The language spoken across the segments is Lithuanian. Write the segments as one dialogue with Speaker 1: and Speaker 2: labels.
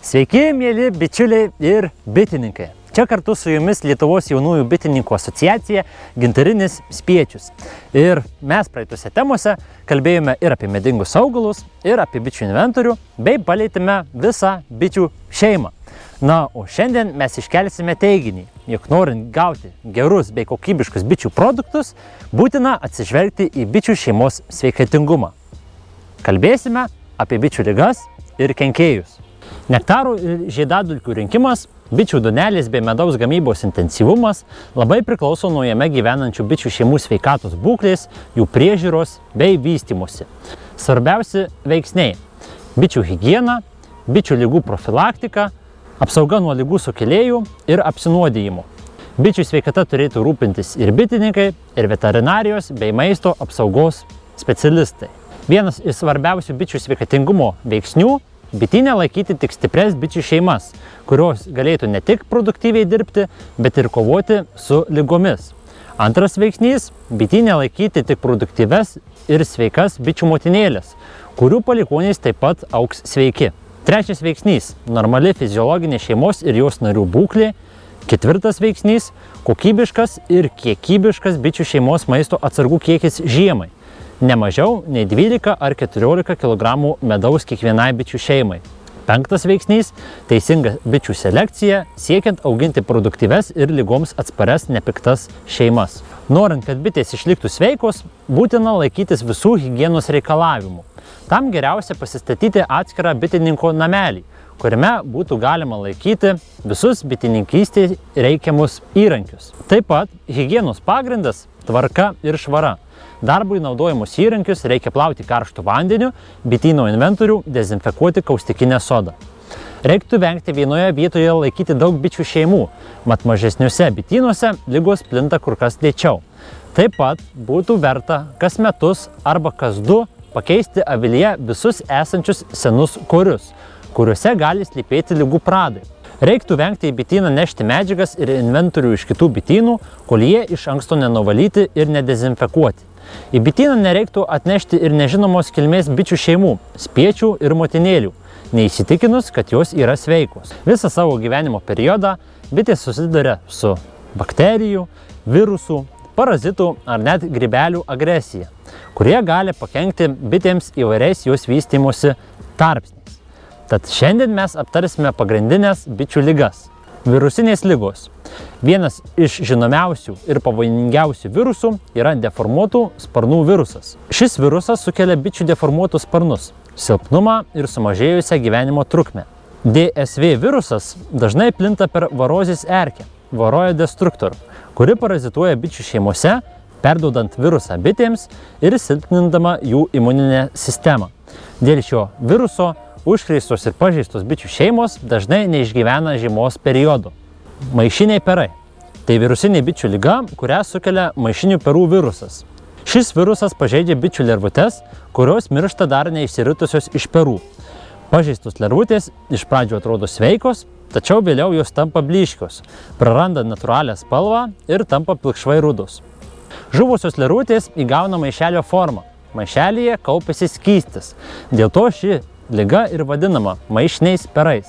Speaker 1: Sveiki, mėly bičiuliai ir bitininkai. Čia kartu su jumis Lietuvos jaunųjų bitininkų asociacija Gintarinis spiečius. Ir mes praeituose temose kalbėjome ir apie medingus augalus, ir apie bičių inventorių, bei palietėme visą bičių šeimą. Na, o šiandien mes iškelsime teiginį, jog norint gauti gerus bei kokybiškus bičių produktus, būtina atsižvelgti į bičių šeimos sveikatingumą. Kalbėsime apie bičių ligas ir kenkėjus. Nektarų ir žiedadulkių rinkimas, bičių duonelės bei medaus gamybos intensyvumas labai priklauso nuo jame gyvenančių bičių šeimų sveikatos būklės, jų priežiūros bei vystymosi. Svarbiausi veiksniai – bičių higiena, bičių ligų profilaktika, apsauga nuo ligų sukėlėjų ir apsinuodijimų. Bičių sveikata turėtų rūpintis ir bitininkai, ir veterinarijos bei maisto apsaugos specialistai. Vienas iš svarbiausių bičių sveikatingumo veiksnių – bityne laikyti tik stipres bičių šeimas, kurios galėtų ne tik produktyviai dirbti, bet ir kovoti su ligomis. Antras veiksnys – bityne laikyti tik produktyves ir sveikas bičių motinėlės, kurių palikuonys taip pat augs sveiki. Trečias veiksnys – normali fiziologinė šeimos ir jos narių būklė. Ketvirtas veiksnys – kokybiškas ir kiekybiškas bičių šeimos maisto atsargų kiekis žiemai. Ne mažiau nei 12 ar 14 kg medaus kiekvienai bičių šeimai. Penktas veiksnys – teisinga bičių selekcija, siekiant auginti produktyves ir ligoms atsparias nepiktas šeimas. Norint, kad bitės išliktų sveikos, būtina laikytis visų higienos reikalavimų. Tam geriausia pasistatyti atskirą bitininko namelį, kuriame būtų galima laikyti visus bitininkystėje reikiamus įrankius. Taip pat higienos pagrindas – tvarka ir švara. Darbui naudojamus įrankius reikia plauti karštu vandeniu, bityno inventorių dezinfekuoti kaustikinę sodą. Reiktų vengti vienoje vietoje laikyti daug bičių šeimų, mat mažesniuose bitynuose ligos plinta kur kas lėčiau. Taip pat būtų verta kas metus arba kas du pakeisti avilyje visus esančius senus korius, kuriuose gali slypėti ligų pradai. Reiktų vengti į bityną nešti medžiagas ir inventorių iš kitų bitynų, kol jie iš anksto nenuvalyti ir nedezinfekuoti. Į bityną nereiktų atnešti ir nežinomos kilmės bičių šeimų, spiečių ir motinėlių, neįsitikinus, kad jos yra sveikos. Visą savo gyvenimo periodą bitės susiduria su bakterijų, virusų, parazitų ar net grybelių agresija, kurie gali pakenkti bitėms įvairiais jos vystymosi tarpsniais. Tad šiandien mes aptarsime pagrindinės bičių ligas. Virusinės ligos. Vienas iš žinomiausių ir pavojingiausių virusų yra deformuotų sparnų virusas. Šis virusas sukelia bičių deformuotus sparnus, silpnumą ir sumažėjusią gyvenimo trukmę. DSV virusas dažnai plinta per varozės erkę, Varroa destructor, kuri parazituoja bičių šeimose, perduodant virusą bitėms ir silpnindama jų imuninę sistemą. Dėl šio viruso užkrėstos ir pažeistos bičių šeimos dažnai neišgyvena žiemos periodu. Maišiniai perai. Tai virusinė bičių liga, kurią sukelia maišinių perų virusas. Šis virusas pažeidžia bičių lervutes, kurios miršta dar neišsiritusios iš perų. Pažeistos lervutės iš pradžių atrodo sveikos, tačiau vėliau jos tampa blyškios, praranda natūralią spalvą ir tampa pilkšvai rudos. Žuvusios lervutės įgauna maišelio formą. Maišelyje kaupiasi skystis. Dėl to ši liga ir vadinama maišiniais perais.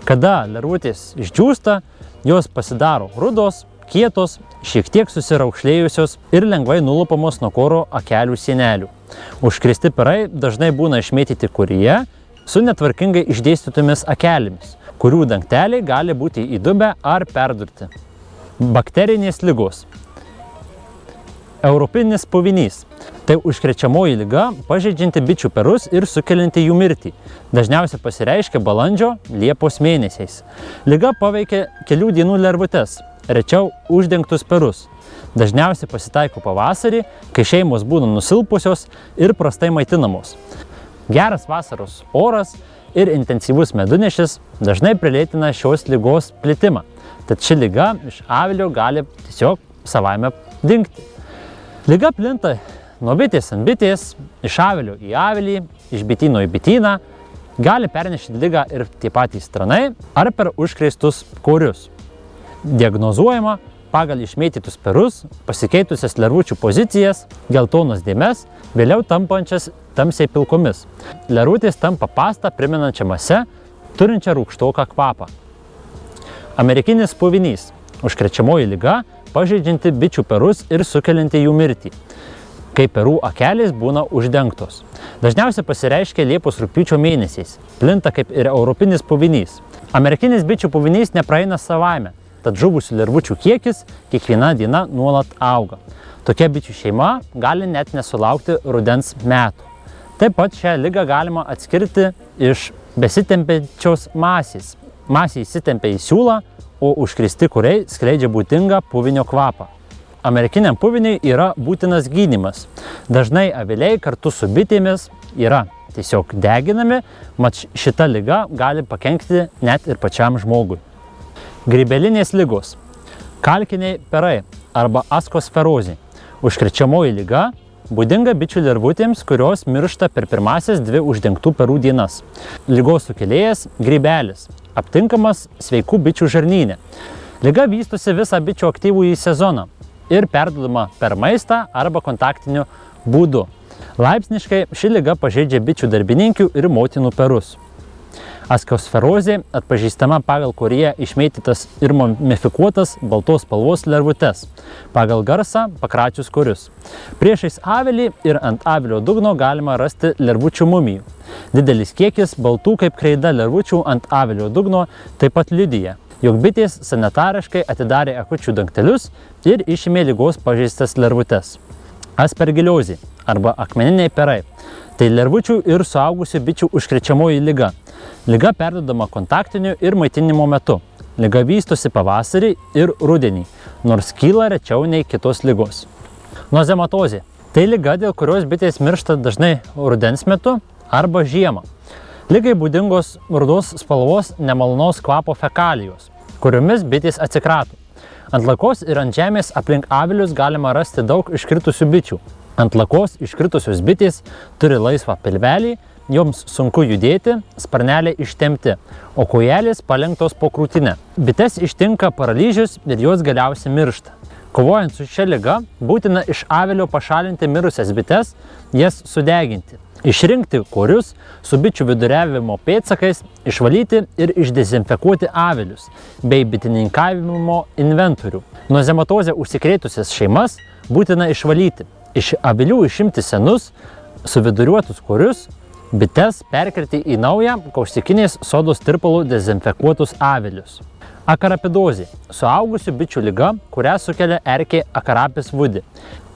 Speaker 1: Kada lervutės išdžiūsta, jos pasidaro rudos, kietos, šiek tiek susiraukšlėjusios ir lengvai nulupamos nuo koro akelių sienelių. Užkrėsti perai dažnai būna išmėtyti koryje su netvarkingai išdėstytomis akelėmis, kurių dangteliai gali būti įdubę ar perdurti. Bakterinės ligos. Europinis puvinys. Tai užkrečiamoji liga, pažeidžianti bičių perus ir sukelianti jų mirtį. Dažniausiai pasireiškia balandžio-liepos mėnesiais. Liga paveikia kelių dienų lervutes, rečiau uždengtus perus. Dažniausiai pasitaiko pavasarį, kai šeimos būna nusilpusios ir prastai maitinamos. Geras vasaros oras ir intensyvus medunešis dažnai prilėtina šios ligos plitimą. Tad ši liga iš avilio gali tiesiog savaime dingti. Liga plinta nuo bitės ant bitės, iš avilio į avilį, iš bityno į bityną, gali pernešti ligą ir tie patys tranai ar per užkrėstus korius. Diagnozuojama pagal išmėtytus perus, pasikeitusias lervučių pozicijas, geltonas dėmes, vėliau tampančias tamsiai pilkomis. Lervutės tampa pastą primenančią masę turinčią rūgštoką kvapą. Amerikinis puvinys – užkrečiamoji liga, pažeidžianti bičių perus ir sukelianti jų mirtį, kai perų akelės būna uždengtos. Dažniausiai pasireiškia Liepos-rugpjūčio mėnesiais, plinta kaip ir europinis puvinys. Amerikinis bičių puvinys nepraeina savaime, tad žuvusių lervučių kiekis kiekviena diena nuolat auga. Tokia bičių šeima gali net nesulaukti rudens metų. Taip pat šią ligą galima atskirti iš besitempiančios masės. Masė įsitempia į siūlą, o užkrėsti kuriai skleidžia būdingą puvinio kvapą. Amerikiniam puviniui yra būtinas gydymas. Dažnai aviliai kartu su bitėmis yra tiesiog deginami, mat šita liga gali pakenkti net ir pačiam žmogui. Grybelinės ligos. Kalkiniai perai arba askosferozė. Užkrečiamoji liga būdinga bičių lervutėms, kurios miršta per pirmasias 2 uždengtų perų dienas. Ligos sukėlėjas – grybelis, aptinkamas sveikų bičių žarnyne. Liga vystosi visą bičių aktyvųjį sezoną ir perduodama per maistą arba kontaktiniu būdu. Laipsniškai ši liga pažeidžia bičių darbininkių ir motinų perus. Askosferozė atpažįstama pagal kurie išmėtytas ir mumifikuotas baltos spalvos lervutes, pagal garsą pakračius kurius. Priešais avilį ir ant avilio dugno galima rasti lervučių mumijų. Didelis kiekis baltų kaip kreida lervučių ant avilio dugno taip pat liudija, jog bitės sanitariškai atidarė akučių dangtelius ir išėmė ligos pažeistas lervutes. Aspergiliozė arba akmeniniai perai – tai lervučių ir suaugusių bičių užkrečiamoji liga. Liga perduodama kontaktiniu ir maitinimo metu. Liga vystosi pavasarį ir rudenį, nors kyla rečiau nei kitos ligos. Nozematozė – tai liga, dėl kurios bitės miršta dažnai rudens metu arba žiemą. Ligai būdingos rudos spalvos nemalonaus kvapo fekalijos, kuriomis bitės atsikrato. Ant lakos ir ant žemės aplink avilius galima rasti daug iškritusių bičių. Ant lakos iškritusios bitės turi laisvą pilvelį, joms sunku judėti, sparneliai ištempti, o kojelės palenktos po krūtinę. Bites ištinka paralyžius ir jos galiausiai miršta. Kovojant su šia liga, būtina iš avilio pašalinti mirusias bites, jas sudeginti. Išrinkti korius su bičių viduriavimo pėdsakais, išvalyti ir išdezinfekuoti avilius bei bitininkavimo inventorių. Nozematozę užsikrėtusias šeimas būtina išvalyti. Iš avilių išimti senus, suviduriuotus korius, bites perkelti į naują kaustikinės sodos tirpalų dezinfekuotus avilius. Akarapidozė – suaugusių bičių liga, kurią sukelia erkė Acarapis vudi.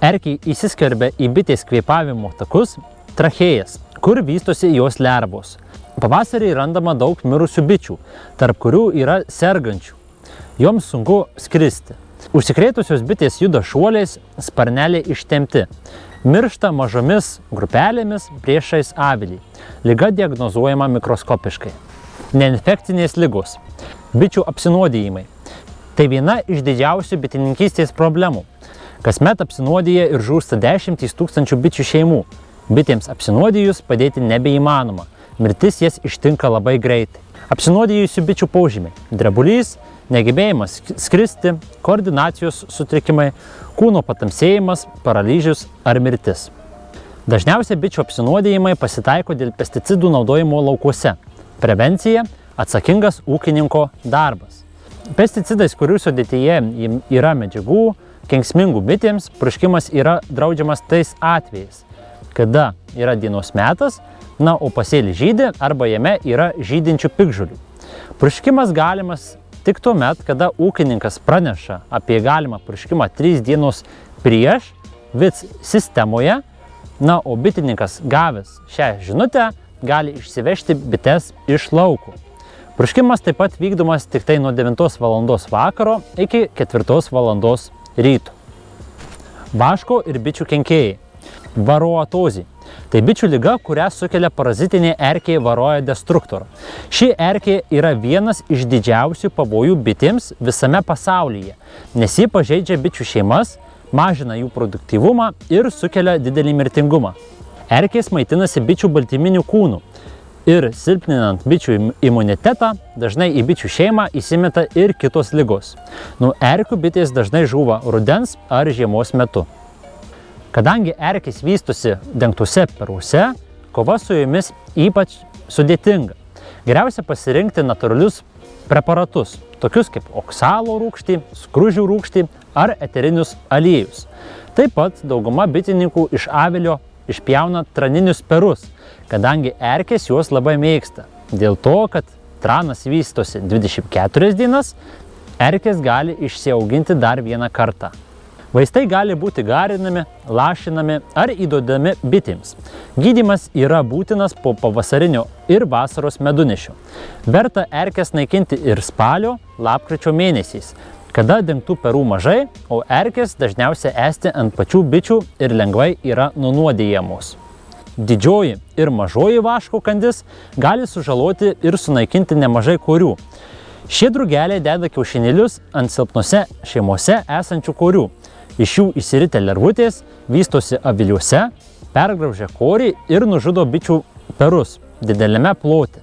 Speaker 1: Erkė įsiskverbia į bitės kvėpavimo takus, trachėjas, kur vystosi jos lervos. Pavasarį randama daug mirusių bičių, tarp kurių yra sergančių. Joms sunku skristi. Užsikrėtusios bitės juda šuoliais, sparneliai ištempti. Miršta mažomis grupelėmis priešais avilį. Liga diagnozuojama mikroskopiškai. Neinfekcinės ligos. Bičių apsinuodijimai. Tai viena iš didžiausių bitininkystės problemų. Kasmet apsinuodija ir žūsta 10 000 bičių šeimų. Bitėms apsinuodijus padėti nebeįmanoma. Mirtis jas ištinka labai greitai. Apsinuodijusių bičių požymiai – drebulys, negebėjimas skristi, koordinacijos sutrikimai, kūno patamsėjimas, paralyžius ar mirtis. Dažniausiai bičių apsinuodijimai pasitaiko dėl pesticidų naudojimo laukuose. Prevencija – atsakingas ūkininko darbas. Pesticidais, kurių sudėtyje yra medžiagų, kenksmingų bitėms, purškimas yra draudžiamas tais atvejais, kada yra dienos metas, o pasėlis žydi arba jame yra žydinčių piktžolių. Purškimas galimas tik tuo met, kada ūkininkas praneša apie galimą purškimą 3 dienos prieš VIC sistemoje, o bitininkas gavęs šią žinutę gali išsivežti bites iš lauko. Purškimas taip pat vykdomas tik tai nuo 9 val. Vakaro iki 4 val. Ryto. Vaško ir bičių kenkėjai. Varoatozė. Tai bičių liga, kurią sukelia parazitinė erkė Varroa destructor. Ši erkė yra vienas iš didžiausių pavojų bitėms visame pasaulyje, nes ji pažeidžia bičių šeimas, mažina jų produktyvumą ir sukelia didelį mirtingumą. Erkės maitinasi bičių baltyminių kūnų ir silpninant bičių imunitetą, dažnai į bičių šeimą įsimeta ir kitos ligos. Nuo erkių bitės dažnai žūva rudens ar žiemos metu. Kadangi erkės vystosi dengtuose peruose, kova su jomis ypač sudėtinga. Geriausia pasirinkti natūralius preparatus, tokius kaip oksalo rūgštį, skruzdžių rūgštį ar eterinius aliejus. Taip pat dauguma bitininkų iš avilio išpjauna traninius perus, kadangi erkės juos labai mėgsta. Dėl to, kad tranas vystosi 24 dienas, erkės gali išsiauginti dar vieną kartą. Vaistai gali būti garinami, lašinami ar įduodami bitėms. Gydymas yra būtinas po pavasarinio ir vasaros medunešių. Verta erkės naikinti ir spalio, lapkričio mėnesiais, kada dengtų perų mažai, o erkės dažniausiai esti ant pačių bičių ir lengvai yra nunuodijamos. Didžioji ir mažoji vaško kandis gali sužaloti ir sunaikinti nemažai korių. Šie drugeliai deda kiaušinėlius ant silpnose šeimose esančių korių. Iš jų išsiritę lervutės vystosi aviliuose, pergraužia korį ir nužudo bičių perus dideliame plote.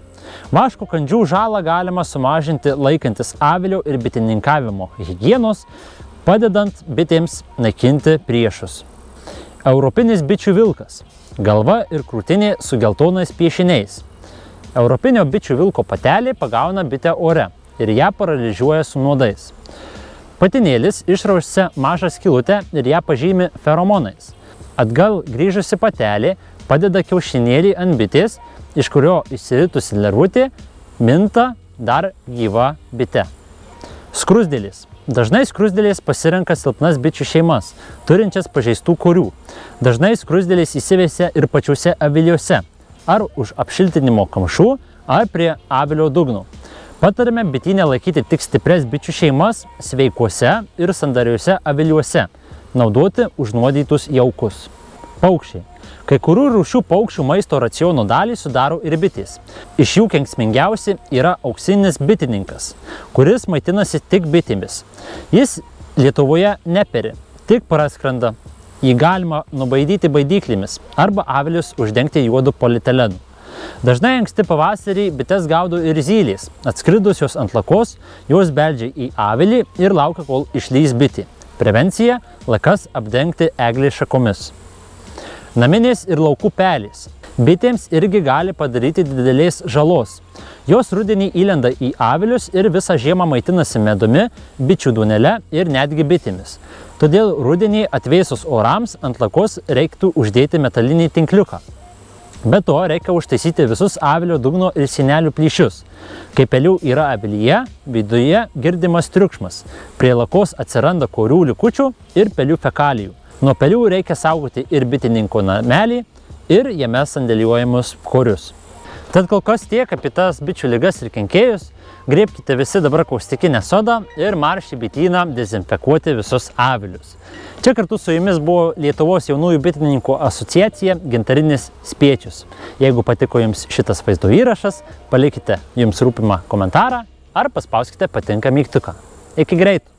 Speaker 1: Vaško kandžių žalą galima sumažinti laikantis avilio ir bitininkavimo higienos, padedant bitėms naikinti priešus. Europinis bičių vilkas. Galva ir krūtinė su geltonais piešiniais. Europinio bičių vilko patelė pagauna bitę ore ir ją paralyžiuoja su nuodais. Patinėlis išrausia mažą skylutę ir ją pažymi feromonais. Atgal grįžusi patelė padeda kiaušinėlį ant bitės, iš kurio išsiritusi lervutė minta dar gyva bite. Skruzdėlės. Dažnai skruzdėlės pasirenka silpnas bičių šeimas, turinčias pažeistų korių. Dažnai skruzdėlės įsiveisia ir pačiuose aviliuose, ar už apšiltinimo kamšų, ar prie avilio dugno. Patarime bityne laikyti tik stipres bičių šeimas sveikuose ir sandariuose aviliuose, naudoti užnuodytus jaukus. Paukščiai. Kai kurių rūšių paukščių maisto raciono dalį sudaro ir bitės. Iš jų kenksmingiausi yra auksinis bitininkas, kuris maitinasi tik bitėmis. Jis Lietuvoje neperi, tik praskrenda. Jį galima nubaidyti baidyklėmis arba avilius uždengti juodu polietilenu. Dažnai anksti pavasarį bites gaudo ir zylės. Atskridusios ant lakos, jos beldžia į avilį ir laukia, kol išlys bitė. Prevencija – lakas apdengti eglės šakomis. Naminės ir laukų pelės. Bitėms irgi gali padaryti didelės žalos. Jos rudenį įlenda į avilius ir visą žiemą maitinasi medumi, bičių duonele ir netgi bitėmis. Todėl rudenį atvėsus orams ant lakos reiktų uždėti metalinį tinkliuką. Be to reikia užtaisyti visus avilio dugno ir sienelių plyšius. Kai pelių yra avilyje, viduje girdimas triukšmas. Prie lakos atsiranda korių likučių ir pelių fekalijų. Nuo pelių reikia saugoti ir bitininko namelį, ir jame sandėliuojamus korius. Tad kol kas tiek apie tas bičių ligas ir kenkėjus. Griebkite visi dabar kaustikinę sodą ir marš į bityną dezinfekuoti visus avilius. Čia kartu su jumis buvo Lietuvos jaunųjų bitininkų asociacija Gintarinis Spiečius. Jeigu patiko jums šitas vaizdo įrašas, palikite jums rūpimą komentarą ar paspauskite patinka mygtuką. Iki greito!